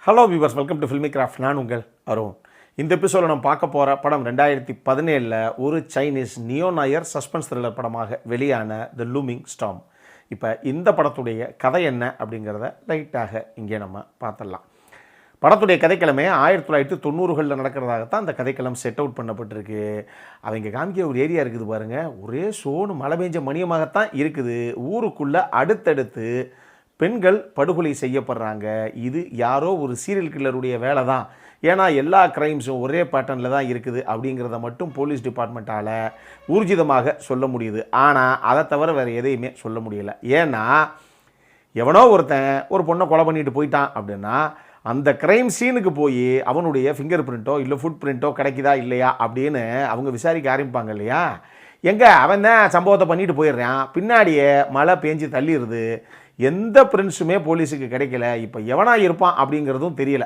Hello viewers, welcome to filmi craft. நான் உங்கள் அருண். இந்த எபிசோடில் நம்ம பார்க்க போகிற படம் 2017 ஒரு Chinese neo Nair suspense thriller படமாக வெளியான த லூமிங் ஸ்டார்ம். இப்போ இந்த படத்துடைய கதை என்ன அப்படிங்கிறத லைட்டாக இங்கே நம்ம பார்த்துடலாம். படத்துடைய கதைக்கிழமை 1990களில் நடக்கிறதாகத்தான் அந்த கதைக்களம் செட் அவுட் பண்ணப்பட்டிருக்கு. அவங்க காமிக்க ஒரு ஏரியா இருக்குது பாருங்கள், ஒரே சோனு மழை பெஞ்ச மணியமாகத்தான் இருக்குது. ஊருக்குள்ளே அடுத்தடுத்து பெண்கள் படுகொலை செய்யப்படுறாங்க. இது யாரோ ஒரு சீரியல் கில்லருடைய வேலை தான், ஏன்னா எல்லா க்ரைம்ஸும் ஒரே பேட்டர்னில் தான் இருக்குது அப்படிங்கிறத மட்டும் போலீஸ் டிபார்ட்மெண்ட்டால் ஊர்ஜிதமாக சொல்ல முடியுது. ஆனால் அதை தவிர வேறு எதையுமே சொல்ல முடியலை. ஏன்னா எவனோ ஒருத்தன் ஒரு பொண்ணை கொலை பண்ணிட்டு போயிட்டான் அப்படின்னா அந்த க்ரைம் சீனுக்கு போய் அவனுடைய ஃபிங்கர் பிரிண்ட்டோ இல்லை ஃபுட் பிரிண்ட்டோ கிடைக்குதா இல்லையா அப்படின்னு அவங்க விசாரிக்க ஆரம்பிப்பாங்க இல்லையா. எங்கே அவன் தான் சம்பவத்தை பண்ணிட்டு போயிடுறான், பின்னாடியே மழை பேஞ்சு தள்ளிடுது, எந்த பிரிண்ட்ஸுமே போலீஸுக்கு கிடைக்கல. இப்போ எவனாக இருப்பான் அப்படிங்கிறதும் தெரியல.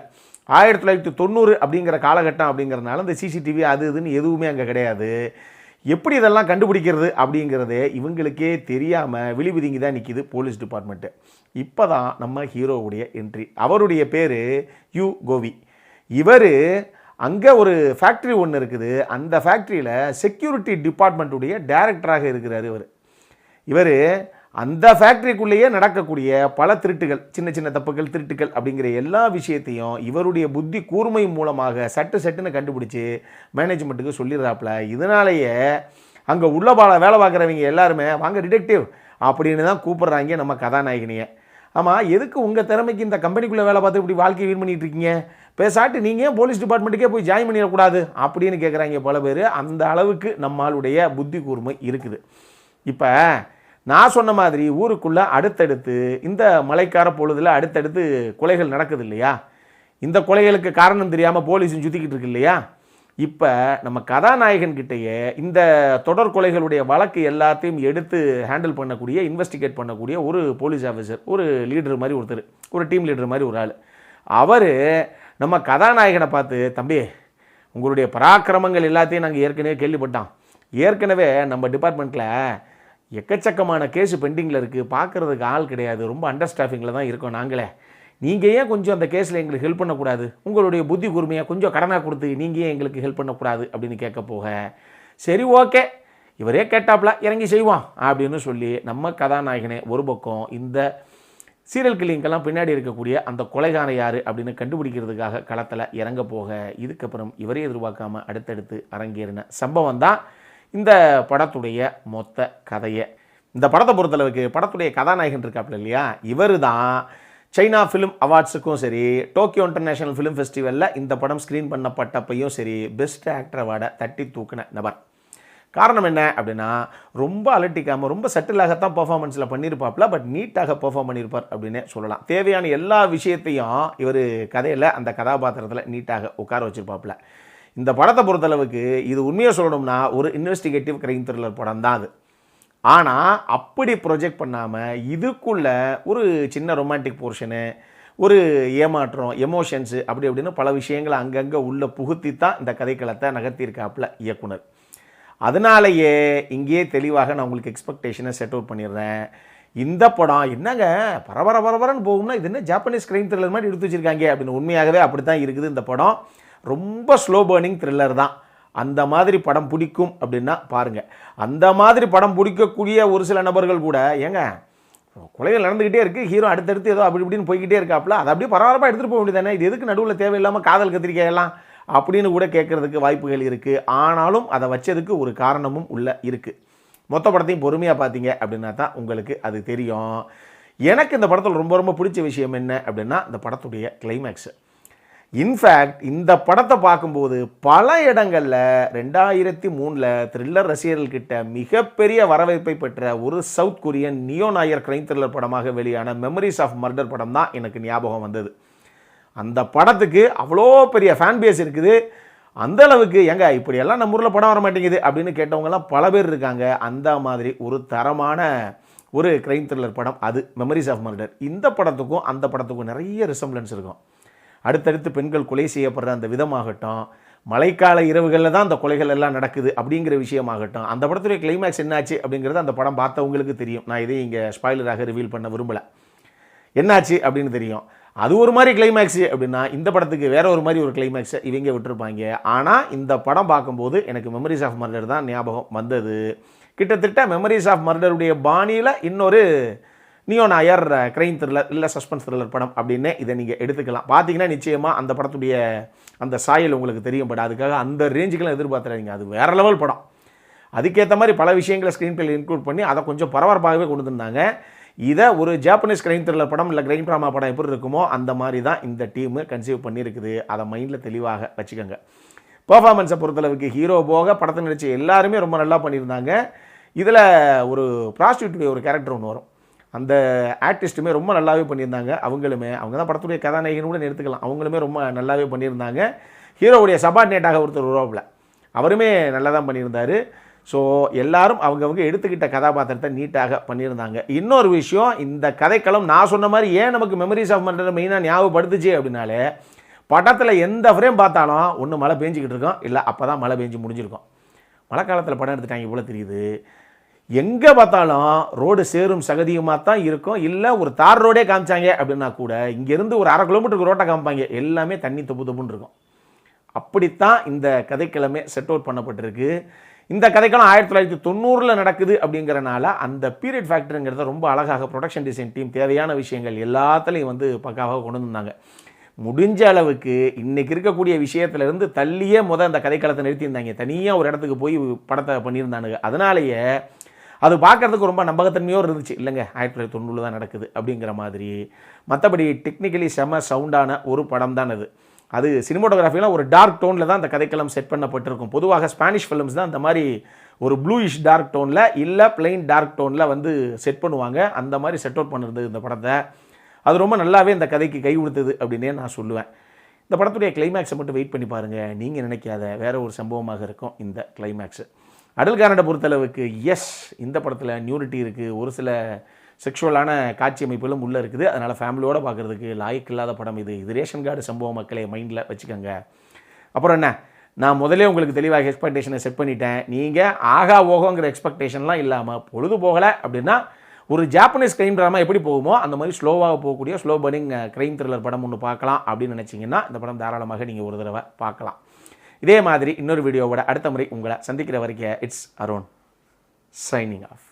1990 அப்படிங்கிற காலகட்டம் அப்படிங்கிறதுனால இந்த சிசிடிவி அது இதுன்னு எதுவுமே அங்கே கிடையாது. எப்படி இதெல்லாம் கண்டுபிடிக்கிறது அப்படிங்கிறதே இவங்களுக்கே தெரியாமல் விழிபிதுங்கி தான் நிற்கிது போலீஸ் டிபார்ட்மெண்ட்டு. இப்போ தான் நம்ம ஹீரோவுடைய என்ட்ரி. அவருடைய பேர் யூ கோவி. இவர் அங்கே ஒரு ஃபேக்ட்ரி ஒன்று இருக்குது, அந்த ஃபேக்ட்ரியில் செக்யூரிட்டி டிபார்ட்மெண்ட்டுடைய டைரக்டராக இருக்கிறார். இவர் அந்த ஃபேக்ட்ரிக்குள்ளேயே நடக்கக்கூடிய பல திருட்டுகள், சின்ன சின்ன தப்புகள், திருட்டுகள் அப்படிங்கிற எல்லா விஷயத்தையும் இவருடைய புத்தி கூர்மை மூலமாக சட்டுன்னு கண்டுபிடிச்சி மேனேஜ்மெண்ட்டுக்கு சொல்லிடுறாப்புல. இதனாலேயே அங்கே உள்ள வேலை பார்க்குறவங்க எல்லாருமே வாங்க டிடெக்டிவ் அப்படின்னு தான் கூப்பிட்றாங்க நம்ம கதாநாயகினியை. ஆமாம், எதுக்கு உங்கள் திறமைக்கு இந்த கம்பெனிக்குள்ளே வேலை பார்த்து இப்படி வாழ்க்கையை வீண் பண்ணிகிட்டு இருக்கீங்க, பேசாட்டு நீங்கள் போலீஸ் டிபார்ட்மெண்ட்டுக்கே போய் ஜாயின் பண்ணிடக்கூடாது அப்படின்னு கேட்குறாங்க பல பேர். அந்த அளவுக்கு நம்மளுடைய புத்தி கூர்மை இருக்குது. இப்போ நான் சொன்ன மாதிரி ஊருக்குள்ளே அடுத்தடுத்து இந்த மழைக்கார பொழுதில் அடுத்தடுத்து கொலைகள் நடக்குது இல்லையா. இந்த கொலைகளுக்கு காரணம் தெரியாமல் போலீஸும் சுற்றிக்கிட்டு இருக்கு இல்லையா. இப்போ நம்ம கதாநாயகன்கிட்டயே இந்த தொடர் கொலைகளுடைய வழக்கு எல்லாத்தையும் எடுத்து ஹேண்டில் பண்ணக்கூடிய, இன்வெஸ்டிகேட் பண்ணக்கூடிய ஒரு போலீஸ் ஆஃபீஸர், ஒரு லீடர் மாதிரி ஒருத்தர், ஒரு டீம் லீடர் மாதிரி ஒரு ஆள். அவர் நம்ம கதாநாயகனை பார்த்து, தம்பி உங்களுடைய பராக்கிரமங்கள் எல்லாத்தையும் நாங்கள் ஏற்கனவே கேள்விப்பட்டோம். ஏற்கனவே நம்ம டிபார்ட்மெண்ட்டில் எக்கச்சக்கமான கேஸு பெண்டிங்கில் இருக்குது, பார்க்குறதுக்கு ஆள் கிடையாது, ரொம்ப அண்டர் ஸ்டாஃபிங்கில் தான் இருக்கோம் நாங்களே. நீங்கள் ஏன் கொஞ்சம் அந்த கேஸில் எங்களுக்கு ஹெல்ப் பண்ணக்கூடாது, உங்களுடைய புத்தி கூர்மையாக கொஞ்சம் கடனாக கொடுத்து நீங்கள் ஏன் எங்களுக்கு ஹெல்ப் பண்ணக்கூடாது அப்படின்னு கேட்க போக, சரி ஓகே இவரே கேட்டாப்ல இறங்கி செய்வான் அப்படின்னு சொல்லி நம்ம கதாநாயகனே ஒரு பக்கம் இந்த சீரியல் கில்லிங்கெல்லாம் பின்னாடி இருக்கக்கூடிய அந்த கொலைகாரன் யார் அப்படின்னு கண்டுபிடிக்கிறதுக்காக களத்தில் இறங்க போக, இதுக்கப்புறம் இவரே எதிர்பார்க்காம அடுத்தடுத்து அரங்கேறின சம்பவம் தான் இந்த படத்துடைய மொத்த கதையை. இந்த படத்தை பொறுத்தளவுக்கு படத்துடைய கதாநாயகன் இருக்காப்புல இல்லையா, இவர் தான் சைனா ஃபிலிம் அவார்ட்ஸுக்கும் சரி, டோக்கியோ இன்டர்நேஷ்னல் ஃபிலிம் ஃபெஸ்டிவலில் இந்த படம் ஸ்க்ரீன் பண்ணப்பட்டப்பையும் சரி பெஸ்ட் ஆக்டர் அவார்டை தட்டி தூக்கின நபர். காரணம் என்ன அப்படின்னா, ரொம்ப அலட்டிக்காமல் ரொம்ப சட்டிலாகத்தான் பர்ஃபார்மன்ஸில் பண்ணியிருப்பாப்ல, பட் நீட்டாக பர்ஃபார்ம் பண்ணியிருப்பார் அப்படின்னே சொல்லலாம். தேவையான எல்லா விஷயத்தையும் இவர் கதையில் அந்த கதாபாத்திரத்தில் நீட்டாக உட்கார வச்சுருப்பாப்ல. இந்த படத்தை பொறுத்தளவுக்கு இது உண்மையாக சொல்லணும்னா ஒரு இன்வெஸ்டிகேட்டிவ் க்ரைம் த்ரில்லர் படம் தான் அது. ஆனால் அப்படி ப்ரொஜெக்ட் பண்ணாமல் இதுக்குள்ளே ஒரு சின்ன ரொமான்டிக் போர்ஷனு, ஒரு ஏமாற்றம், எமோஷன்ஸு அப்படி அப்படின்னு பல விஷயங்களை அங்கங்கே உள்ள புகுத்தி தான் இந்த கதைக்களத்தை நகர்த்தியிருக்காப்புல இயக்குனர். அதனாலேயே இங்கேயே தெளிவாக நான் உங்களுக்கு எக்ஸ்பெக்டேஷனை செட் அவுட் பண்ணிடுறேன். இந்த படம் என்னங்க பரபரன்னு போகும்னா இது என்ன ஜாப்பனீஸ் க்ரைம் த்ரில்லர் மாதிரி எடுத்து வச்சுருக்காங்க அப்படின்னு. உண்மையாகவே அப்படி தான் இருக்குது இந்த படம். ரொம்ப ஸ்லோ பர்னிங் த்ரில்லர் தான். அந்த மாதிரி படம் பிடிக்கும் அப்படின்னா பாருங்கள். அந்த மாதிரி படம் பிடிக்கக்கூடிய ஒரு சில நபர்கள் கூட, ஏங்க கொலைகள் நடந்துக்கிட்டே இருக்குது, ஹீரோ அடுத்தடுத்து ஏதோ அப்படி இப்படின்னு போய்கிட்டே இருக்காப்புல, அதை அப்படியே பரபரப்பாக எடுத்துகிட்டு போக வேண்டியதானே, இது எதுக்கு நடுவில் தேவையில்லாமல் காதல் கத்திரிக்கையெல்லாம் அப்படின்னு கூட கேட்குறதுக்கு வாய்ப்புகள் இருக்குது. ஆனாலும் அதை வச்சதுக்கு ஒரு காரணமும் உள்ள இருக்குது. மொத்த படத்தையும் பொறுமையாக பார்த்தீங்க அப்படின்னா தான் உங்களுக்கு அது தெரியும். எனக்கு இந்த படத்தில் ரொம்ப பிடிச்ச விஷயம் என்ன அப்படின்னா இந்த படத்துடைய கிளைமேக்ஸு. இன்ஃபேக்ட் இந்த படத்தை பார்க்கும்போது பல இடங்களில் 2003 த்ரில்லர் ரசிகர்கள்கிட்ட மிகப்பெரிய வரவேற்பை பெற்ற ஒரு south Korean neo Nair crime thriller படமாக வெளியான மெமரிஸ் ஆஃப் மர்டர் படம் தான் எனக்கு ஞாபகம் வந்தது. அந்த படத்துக்கு அவ்வளோ பெரிய ஃபேன் பேஸ் இருக்குது. அந்தளவுக்கு எங்க இப்படியெல்லாம் நம்ம ஊரில் படம் வர மாட்டேங்குது அப்படின்னு கேட்டவங்கலாம் பல பேர் இருக்காங்க. அந்த மாதிரி ஒரு தரமான ஒரு கிரைம் த்ரில்லர் படம் அது மெமரிஸ் ஆஃப் மர்டர். இந்த படத்துக்கும் அந்த படத்துக்கும் நிறைய ரிசம்பிளன்ஸ் இருக்கும். அடுத்தடுத்து பெண்கள் கொலை செய்யப்படுற அந்த விதமாகட்டும், மழைக்கால இரவுகளில் தான் அந்த கொலைகள் எல்லாம் நடக்குது அப்படிங்கிற விஷயமாகட்டும், அந்த படத்துடைய கிளைமேக்ஸ் என்னாச்சு அப்படிங்கிறது அந்த படம் பார்த்தவங்களுக்கு தெரியும். நான் இதை இங்கே ஸ்பாயிலராக ரிவீல் பண்ண விரும்பலை. என்னாச்சு அப்படின்னு தெரியும். அது ஒரு மாதிரி கிளைமேக்ஸு அப்படின்னா இந்த படத்துக்கு வேற ஒரு மாதிரி ஒரு கிளைமேக்ஸை இவங்க விட்டுருப்பாங்க. ஆனால் இந்த படம் பார்க்கும்போது எனக்கு மெமரிஸ் ஆஃப் மர்டர் தான் ஞாபகம் வந்தது. கிட்டத்தட்ட மெமரிஸ் ஆஃப் மர்டருடைய பாணியில் இன்னொரு நியோ நாயர் கிரைம் த்ரில்லர் இல்லை சஸ்பென்ஸ் த்ரில்லர் படம் அப்படின்னு இதை நீங்கள் எடுத்துக்கலாம். பார்த்தீங்கன்னா நிச்சயமாக அந்த படத்துடைய அந்த சாயல் உங்களுக்கு தெரியும். பட் அதுக்காக அந்த ரேஞ்சுக்கெல்லாம் எதிர்பார்த்துறாதீங்க. அது வேறு லெவல் படம். அதுக்கேற்ற மாதிரி பல விஷயங்களை ஸ்க்ரீன் பிளேயில் இன்க்ளூட் பண்ணி அதை கொஞ்சம் பரபரப்பாகவே கொண்டு வந்திருந்தாங்க. இதை ஒரு ஜாப்பனீஸ் கிரைம் த்ரில்லர் படம் இல்லை கிரைம் ட்ராமா படம் எப்படி இருக்குமோ அந்த மாதிரி தான் இந்த டீமு கன்சீவ் பண்ணியிருக்குது. அதை மைண்டில் தெளிவாக வச்சுக்கோங்க. பெர்ஃபார்மன்ஸை பொறுத்தளவுக்கு ஹீரோ போக படத்தை நடிச்ச எல்லாருமே ரொம்ப நல்லா பண்ணியிருந்தாங்க. இதில் ஒரு ப்ராஸ்டியூட்டுடைய ஒரு கேரக்டர் ஒன்று வரும். அந்த ஆர்டிஸ்ட்டுமே ரொம்ப நல்லாவே பண்ணியிருந்தாங்க. அவங்க தான் படத்துடைய கதாநாயகன் கூட எடுத்துக்கலாம். அவங்களுமே ரொம்ப நல்லாவே பண்ணியிருந்தாங்க. ஹீரோவுடைய சபார்டினேட்டாக ஒருத்தர் உருவாப்பில் அவருமே நல்லா தான் பண்ணியிருந்தார். ஸோ எல்லாரும் அவங்கவுங்க எடுத்துக்கிட்ட கதாபாத்திரத்தை நீட்டாக பண்ணியிருந்தாங்க. இன்னொரு விஷயம், இந்த கதைக்களம் நான் சொன்ன மாதிரி ஏன் நமக்கு மெமரிஸ் ஆஃப் மர்டர் மெயினாக ஞாபகப்படுத்துச்சு அப்படின்னாலே, படத்தில் எந்த ஃப்ரேம் பார்த்தாலும் ஒன்று மழை பெஞ்சிக்கிட்டு இருக்கோம், இல்லை அப்போ தான் மழை பெஞ்சு முடிஞ்சிருக்கும். மழை காலத்தில் படம் எடுத்துட்டாங்க இவ்வளோ தெரியுது. எங்கே பார்த்தாலும் ரோடு சேரும் சகதியுமாக தான் இருக்கும். இல்லை ஒரு தார் ரோடே காமிச்சாங்க அப்படின்னா கூட இங்கேருந்து ஒரு 1/2 கிலோமீட்டருக்கு ரோட்டை காமிப்பாங்க, எல்லாமே தண்ணி தொப்பு தொப்புன்னு இருக்கும். அப்படித்தான் இந்த கதைக்கிழமை செட் அவுட் பண்ணப்பட்டிருக்கு. இந்த கதைக்காலம் 1990 நடக்குது அப்படிங்கிறனால அந்த பீரியட் ஃபேக்டருங்கிறத ரொம்ப அழகாக ப்ரொடக்ஷன் டிசைன் டீம் தேவையான விஷயங்கள் எல்லாத்துலேயும் வந்து பக்காவாக கொண்டு வந்தாங்க. முடிஞ்ச அளவுக்கு இன்றைக்கி இருக்கக்கூடிய விஷயத்துலேருந்து தள்ளியே அந்த கதைக்களத்தை நிறுத்தியிருந்தாங்க. தனியாக ஒரு இடத்துக்கு போய் படத்தை பண்ணியிருந்தானுங்க. அதனாலேயே அது பார்க்குறதுக்கு ரொம்ப நம்பகத்தன்மையோடு இருந்துச்சு. இல்லைங்க 1990 தான் நடக்குது அப்படிங்கிற மாதிரி. மற்றபடி டெக்னிக்கலி செம சவுண்டான ஒரு படம் தான் அது சினிமோட்டோகிராஃபிலாம் ஒரு டார்க் டோனில் தான் அந்த கதைக்களம் செட் பண்ணப்பட்டிருக்கும். பொதுவாக ஸ்பானிஷ் ஃபிலிம்ஸ் தான் அந்த மாதிரி ஒரு ப்ளூயிஷ் டார்க் டோனில் இல்லை பிளெயின் டார்க் டோனில் வந்து செட் பண்ணுவாங்க. அந்த மாதிரி செட் அவுட் பண்ணுறது இந்த படத்தை. அது ரொம்ப நல்லாவே இந்த கதைக்கு கை கொடுத்தது அப்படின்னே நான் சொல்லுவேன். இந்த படத்துடைய கிளைமேக்ஸை மட்டும் வெயிட் பண்ணி பாருங்கள். நீங்கள் நினைக்காத வேற ஒரு சம்பவமாக இருக்கும் இந்த கிளைமேக்ஸு. அடல் கார்னட்டை பொறுத்தளவுக்கு இந்த படத்தில் நியூரிட்டி இருக்குது, ஒரு சில செக்ஷுவலான காட்சி அமைப்புகளும் உள்ளே இருக்குது. அதனால் ஃபேமிலியோடு பார்க்குறதுக்கு லாய்க்கு இல்லாத படம் இது. ரேஷன் கார்டு சம்பவம் மக்களை மைண்டில் வச்சுக்கோங்க. அப்புறம் என்ன, நான் முதலே உங்களுக்கு தெளிவாக எக்ஸ்பெக்டேஷனை செட் பண்ணிட்டேன். நீங்கள் ஆகா ஓகோங்கிற எக்ஸ்பெக்டேஷன்லாம் இல்லாமல் பொழுது போகலை அப்படின்னா ஒரு ஜாப்பனீஸ் கிரைம் ட்ராமா எப்படி போகுமோ அந்த மாதிரி ஸ்லோவாக போகக்கூடிய ஸ்லோ பர்னிங் கிரைம் த்ரில்லர் படம் ஒன்று பார்க்கலாம் அப்படின்னு நினச்சிங்கன்னா இந்த படம் தாராளமாக நீங்கள் ஒரு தடவை பார்க்கலாம். இதே மாதிரி இன்னொரு வீடியோவோட அடுத்த முறை உங்களை சந்திக்கிற வரைக்கும் இட்ஸ் அருண் சைனிங் ஆஃப்.